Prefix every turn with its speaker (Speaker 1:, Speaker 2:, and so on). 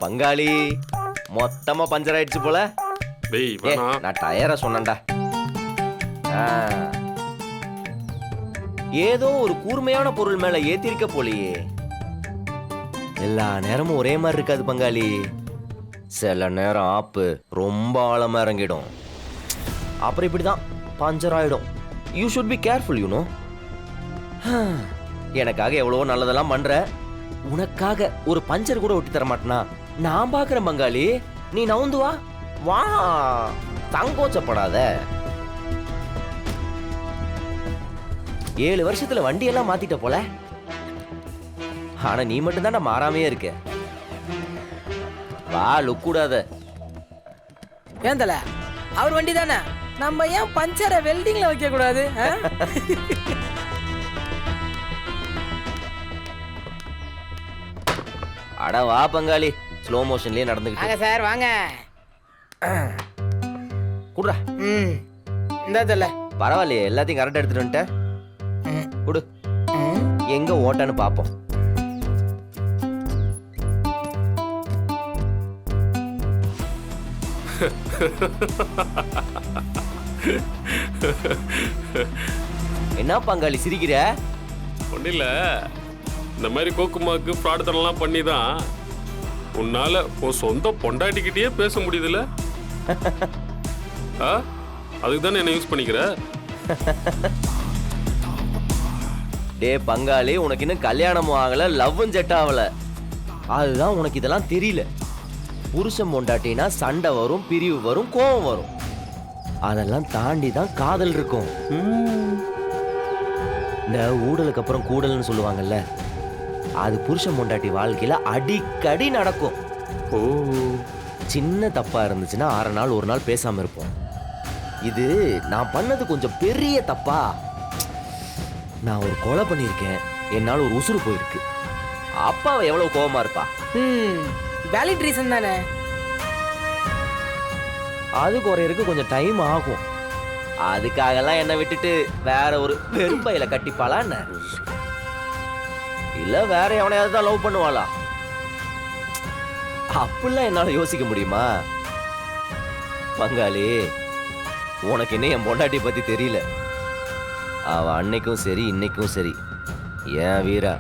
Speaker 1: பங்காளி மொத்தமா பஞ்சர் ஆயிடுச்சு போல.
Speaker 2: டேய்
Speaker 1: ஏ
Speaker 2: வேணாம்.
Speaker 1: நான் டயரா சொன்னேன்டா. ஆ. ஏதோ ஒரு கூர்மையான பொருள் மேல ஏத்திருக்க போலியே. எல்லா நேரமும் ஒரே மாதிரி இருக்காது பங்காளி. சில நேரம் ஆப்பு ரொம்ப ஆழமா இறங்கிடும். அப்புறம் இப்படிதான் பஞ்சர் ஆயிடும். You should be careful you know. எனக்காக எவ்வளவோ நல்லதெல்லாம் பண்ற, உனக்காக ஒரு பஞ்சர் கூட ஒட்டி தர மாட்டேனா? நான் பாக்குறேன் பங்காளி, நீ நவுந்து வா வா, சங்கோச்சப்படாத. 7 வருஷத்துல வண்டியெல்லாம் மாத்திட்ட போல. ஆனா நீ மட்டும் தானே மாறாமையே இருக்க. வா லுக் கூடாத.
Speaker 3: ஏன் தல, அவர் வண்டி தானே, நம்ம ஏன் பஞ்சரை வெல்டிங்ல வைக்க கூடாது?
Speaker 1: அட வா பங்காளி, ஸ்லோ மோஷன்லயே நடந்துக்கிட்டு.
Speaker 3: வாங்க சார் வாங்க.
Speaker 1: குடுறா.
Speaker 3: இந்த தல
Speaker 1: பரவாயில்லையே, எல்லாத்தையும் கரெக்டா எடுத்துட்டு வந்துட்டேன். குடு. எங்க ஓட்டான்னு பாப்போம். என்ன பங்காளி சிரிக்கிற?
Speaker 2: ஒன்றும் இல்லை, இந்த மாதிரி கோக்குமாக்கு ஃப்ராட் தரலாம் பண்ணி தான் உன்னால உன் சொந்த பொண்டாட்டிக்கிட்டே பேச முடியுதுல்ல? ஆ, அதுக்கு தானே என்ன யூஸ் பண்ணிக்கிற?
Speaker 1: டே பங்காளி, உனக்கு இன்னும் கல்யாணமும் ஆகல, லவ்வும் செட் ஆகல. அதுதான் உனக்கு இதெல்லாம் தெரியல. புருஷன் பொண்டாட்டினா சண்டை வரும், பிரிவு வரும், கோபம் வரும். அதெல்லாம் தாண்டி தான் காதல் இருக்கும். இந்த ஊடலுக்கு அப்புறம் கூடல்னு சொல்லுவாங்கல்ல, அது புருஷன் பொண்டாட்டி வாழ்க்கையில அடிக்கடி நடக்கும்.
Speaker 2: ஓ,
Speaker 1: சின்ன தப்பா இருந்துச்சுன்னா 6 நாள் 1 நாள் பேசாம இருப்போம். இது நான் பண்ணது கொஞ்சம் பெரிய தப்பா. நான் ஒரு கொலை பண்ணியிருக்கேன், என்னால ஒரு உசுறு போயிருக்கு. அப்பாவை எவ்வளவு கோபமா இருப்பா.
Speaker 3: வேலிட் ரீசன் தானே.
Speaker 1: அது குறையறதுக்கு கொஞ்சம் டைம் ஆகும். அதுக்காகலாம் என்ன விட்டுட்டு வேற ஒரு வெறும்பையில கட்டிப்பாளா என்ன? இல்ல வேற எவனையாவது தான் லவ் பண்ணுவாளா? அப்படிலாம் என்னால யோசிக்க முடியுமா பங்காளி? உனக்கு என்ன என் பொண்டாட்டி பத்தி தெரியல. அவ அன்னைக்கும் சரி இன்னைக்கும் சரி என் வீரா.